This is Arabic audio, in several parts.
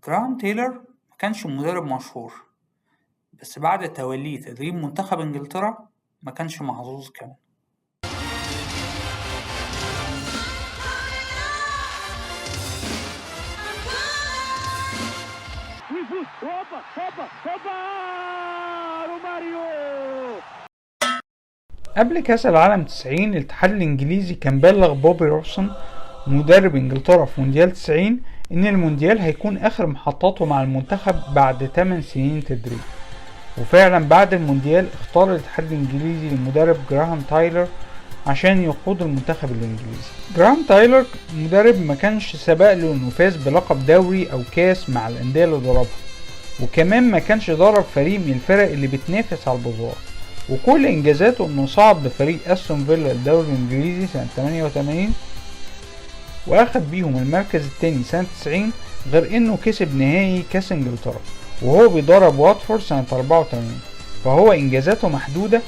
جراهام تايلور ما كانش مدرب مشهور، بس بعد توليه تدريب منتخب إنجلترا ما كانش محظوظ كمان. قبل كأس العالم 90 الاتحاد الإنجليزي كان بلغ بوبي روبسون مدرب إنجلترا في مونديال 90 إن المونديال هيكون آخر محطاته مع المنتخب بعد 8 سنين تدريب. وفعلا بعد المونديال اختار الاتحاد الإنجليزي المدرب جراهام تايلور عشان يقود المنتخب الإنجليزي. جراهام تايلور مدرب ما كانش سبق له إنه فاز بلقب دوري أو كاس مع الأندية اللي ضربها، وكمان ما كانش ضرب فريق من الفرق اللي بتنافس على البطولات، وكل انجازاته انه صعد بفريق استون فيلا الدوري الانجليزي سنة 88 واخد بيهم المركز التاني سنة 90، غير انه كسب نهائي كاس انجلترا وهو بيدرب واتفورد سنة 84. فهو انجازاته محدودة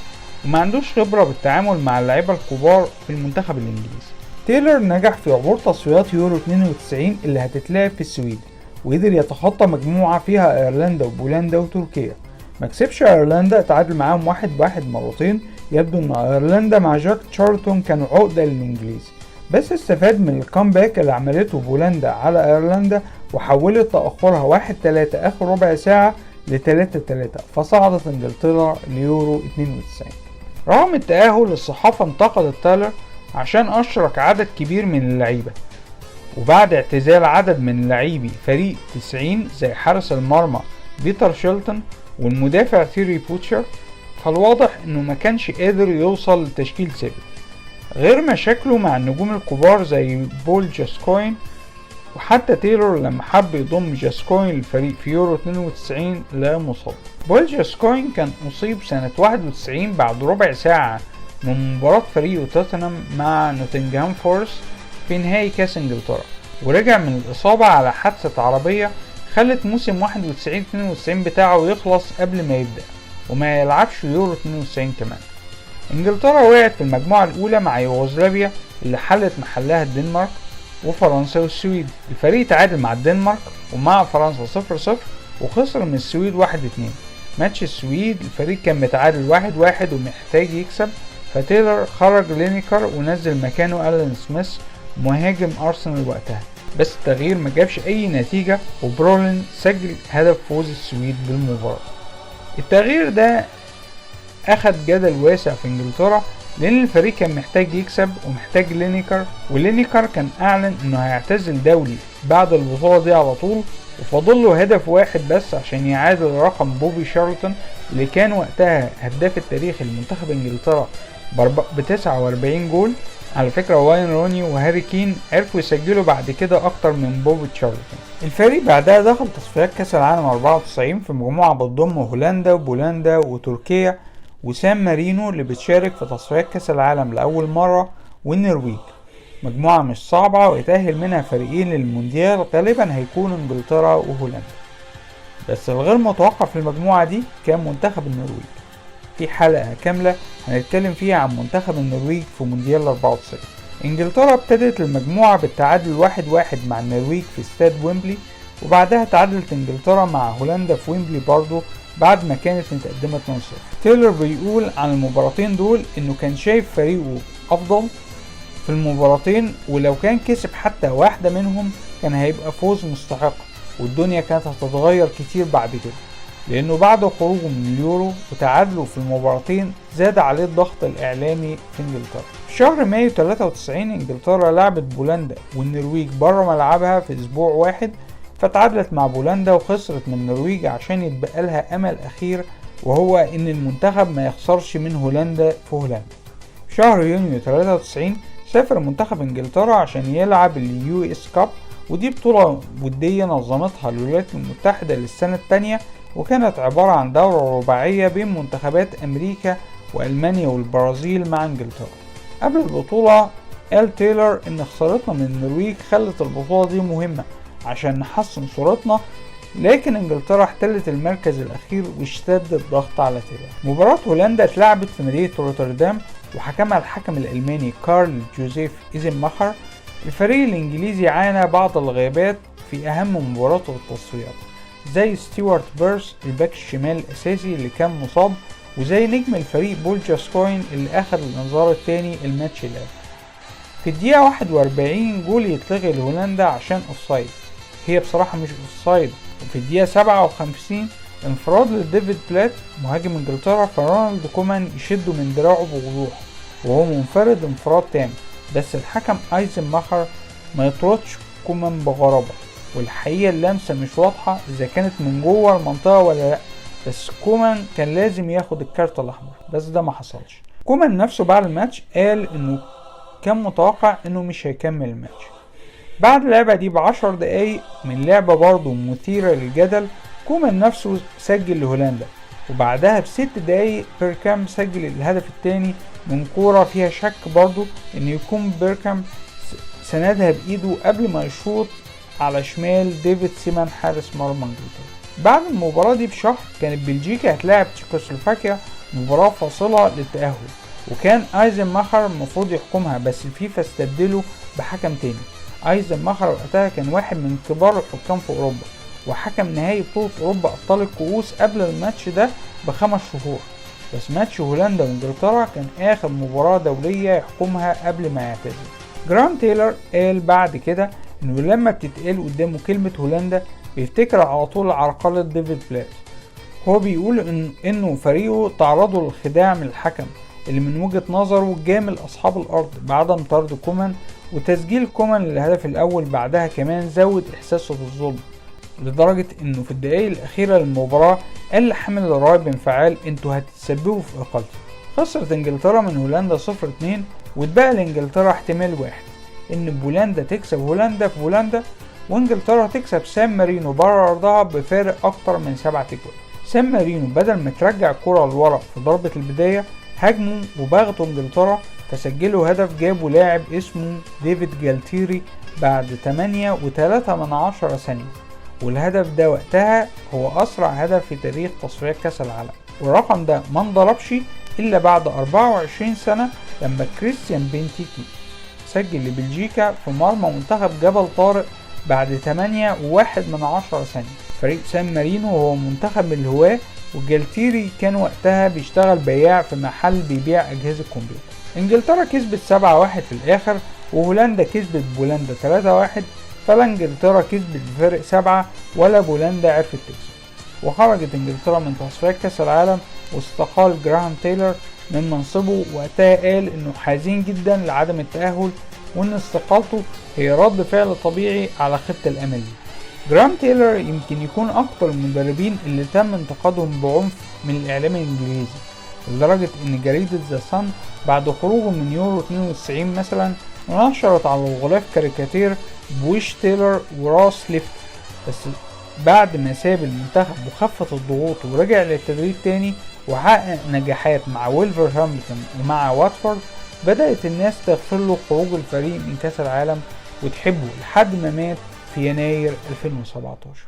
وما عندوش خبرة بالتعامل مع اللعيبة الكبار في المنتخب الانجليزي. تايلور نجح في عبور تصفيات يورو 92 اللي هتتلعب في السويد، وقدر يتخطى مجموعة فيها ايرلندا وبولندا وتركيا. مكسبش ايرلندا، اتعادل معاهم 1-1 مرتين. يبدو ان ايرلندا مع جاك تشارلتون كانوا عقدة للانجليز، بس استفاد من الكامباك اللي عملته بولندا على ايرلندا وحولت تأخرها 1-3 اخر ربع ساعة ل3-3، فصعدت انجلترا ليورو 92. رغم التأهل الصحافة انتقدت تايلور عشان اشرك عدد كبير من اللعيبة، وبعد اعتزال عدد من لاعبي فريق 90 زي حارس المرمى بيتر شيلتون والمدافع ثيري بوتشر، فالواضح انه ما كانش قادر يوصل لتشكيل ثابت، غير مشاكله مع النجوم الكبار زي بول جاسكوين. وحتى تايلور لما حب يضم جاسكوين للفريق في يورو 92 لا مصاب. بول جاسكوين كان اصيب سنة 91 بعد ربع ساعة من مباراة فريقه توتنهام مع نوتنغهام فورست في نهائي كاس انجلترا، ورجع من الإصابة على حادثة عربية خلت موسم 91-92 بتاعه يخلص قبل ما يبدأ وما يلعبش يورو 92 كمان. انجلترا وقعت في المجموعة الأولى مع يوغوسلافيا اللي حلت محلها الدنمارك وفرنسا والسويد. الفريق تعادل مع الدنمارك ومع فرنسا 0-0 وخسر من السويد 1-2. ماتش السويد الفريق كان متعادل 1-1 ومحتاج يكسب، فتايلور خرج لينيكر ونزل مكانه ألان سميث مهاجم أرسنال وقتها، بس التغيير ما جابش أي نتيجة وبرولين سجل هدف فوز السويد بالمباراة. التغيير ده أخد جدل واسع في إنجلترا لأن الفريق كان محتاج يكسب ومحتاج لينيكر، ولينيكر كان أعلن إنه هيعتزل دولي بعد البطولة دي على طول، وفاضله هدف واحد بس عشان يعادل رقم بوبي شارلتون اللي كان وقتها هداف التاريخ لمنتخب إنجلترا ب49 جول. على فكرة واين روني وهاري كين عرفوا يسجلوا بعد كده اكتر من بوبي تشارلتون. الفريق بعدها دخل تصفيات كاس العالم 94 في مجموعة بتضم هولندا وبولندا وتركيا وسان مارينو اللي بتشارك في تصفيات كاس العالم لأول مرة والنرويج. مجموعة مش صعبة ويتأهل منها فريقين للمونديال غالبا هيكون انجلترا وهولندا، بس الغير متوقع في المجموعة دي كان منتخب النرويج. في حلقة كاملة هنتكلم فيها عن منتخب النرويج في مونديال 94. انجلترا ابتدت المجموعة بالتعادل 1-1 مع النرويج في استاد ويمبلي، وبعدها تعادلت انجلترا مع هولندا في ويمبلي برضو بعد ما كانت متقدمة 2-0. تايلور بيقول عن المباراتين دول انه كان شايف فريقه افضل في المباراتين، ولو كان كسب حتى واحدة منهم كان هيبقى فوز مستحق، والدنيا كانت هتتغير كتير بعد كده، لأنه بعد خروجه من اليورو وتعادله في المباراتين زاد عليه الضغط الإعلامي في إنجلترا. في شهر مايو 93 إنجلترا لعبت بولندا والنرويج بره ملعبها في أسبوع واحد، فتعادلت مع بولندا وخسرت من النرويج عشان يتبقى لها أمل أخير، وهو إن المنتخب ما يخسرش من هولندا في هولندا. في شهر يونيو 93 سافر منتخب إنجلترا عشان يلعب اليو اس كاب، ودي بطولة ودية نظمتها الولايات المتحدة للسنة الثانية، وكانت عبارة عن دورة رباعية بين منتخبات أمريكا وألمانيا والبرازيل مع إنجلترا. قبل البطولة قال تايلور إن خسارتنا من النرويج خلت البطولة دي مهمة عشان نحسن صورتنا، لكن إنجلترا احتلت المركز الأخير واشتد الضغط على تايلور. مباراة هولندا اتلعبت في مدينة روتردام وحكمها الحكم الألماني كارل جوزيف إيزنماخر. الفريق الإنجليزي عانى بعض الغيابات في أهم مباراته في التصفيات، زي ستيوارت بيرس الباك الشمال الأساسي اللي كان مصاب، وزي نجم الفريق بول جاسكوين اللي أخذ الإنذار التاني الماتش الأول. في الدقيقة 41 جول يتلغي لهولندا عشان أوفسايد، هي بصراحة مش أوفسايد. وفي الدقيقة 57 انفراد لديفيد بلات مهاجم انجلترا، فرونالد كومان يشده من دراعه بوضوح وهو منفرد انفراد تام، بس الحكم ايزنماخر ما يطردش كومان بغرابة. والحقيقة اللمسة مش واضحة إذا كانت من جوه المنطقة ولا لأ، بس كومان كان لازم ياخد الكارت الأحمر، بس ده ما حصلش. كومان نفسه بعد الماتش قال إنه كان متوقع إنه مش هيكمل الماتش. بعد اللعبة دي ب10 دقايق من لعبة برضه مثيرة للجدل، كومان نفسه سجل لهولندا، وبعدها ب6 دقايق بيركام سجل الهدف الثاني من كورة فيها شك برضه إن يكون بيركام سندها بإيده قبل ما يشوط على شمال ديفيد سيمان حارس مرمى انجلترا. بعد المباراة دي بشهر كانت بلجيكا هتلاعب تشيكوسلوفاكيا مباراة فاصلة للتأهل، وكان ايزنماخر المفروض يحكمها، بس الفيفا استبدله بحكم تاني. ايزنماخر وقتها كان واحد من كبار الحكام في اوروبا، وحكم نهائي بطولة اوروبا ابطال الكؤوس قبل الماتش ده ب5 شهور. بس ماتش هولندا وانجلترا كان اخر مباراة دولية يحكمها قبل ما يعتزل. جرام تايلر قال بعد كده انه لما بتتقال قدامه كلمة هولندا بيفتكر على طول عرقلة ديفيد بلات. هو بيقول انه فريقه تعرضوا للخداع من الحكم اللي من وجهة نظره جامل اصحاب الارض بعدم طرد كومان، وتسجيل كومان للهدف الاول بعدها كمان زود احساسه بالظلم، لدرجة انه في الدقايق الاخيرة للمباراة قال لحامل الراية بانفعال انتوا هتتسببوا في اقالتي. خسرت انجلترا من هولندا 0-2، واتبقى لانجلترا احتمال واحد، ان بولندا تكسب هولندا في هولندا، وانجلترا تكسب سان مارينو بره ارضها بفارق اكتر من 7 اجوال. سان مارينو بدل ما ترجع الكرة لورا في ضربة البداية هاجموا وباغتوا انجلترا، فسجلوا هدف جابوا لاعب اسمه ديفيد جالتيري بعد 8.3 ثانية، والهدف ده وقتها هو اسرع هدف في تاريخ تصفيات كاس العالم. والرقم ده ما انضربش الا بعد 24 سنة لما كريستيان بنتيكي سجل لبلجيكا في مرمى منتخب جبل طارق بعد 8.1 ثانية. فريق سان مارينو هو منتخب الهواة، وجالتيري كان وقتها بيشتغل بياع في محل بيبيع أجهزة كمبيوتر. انجلترا كسبت 7-1 في الآخر، وهولندا كسبت بولندا 3-1، فلا انجلترا كسبت بفرق 7 ولا بولندا عرفت تكسب. وخرجت انجلترا من تصفيات كاس العالم، واستقال جراهام تايلر من منصبه. وقتها قال انه حزين جدا لعدم التأهل، وان استقالته هي رد فعل طبيعي على خطة الامل دي. جراهام تايلر يمكن يكون اكتر المدربين اللي تم انتقادهم بعنف من الاعلام الانجليزي، لدرجة ان جريدة ذا صن بعد خروجه من يورو 92 مثلا نشرت على الغلاف كاريكاتير بوش تايلر وراس ليفت. بس بعد ما ساب المنتخب وخفت الضغوط ورجع للتدريب تاني وحقق نجاحات مع ويلفرهامبتون ومع واتفورد، بدأت الناس تغفر له خروج الفريق من كاس العالم وتحبه لحد ما مات في يناير 2017.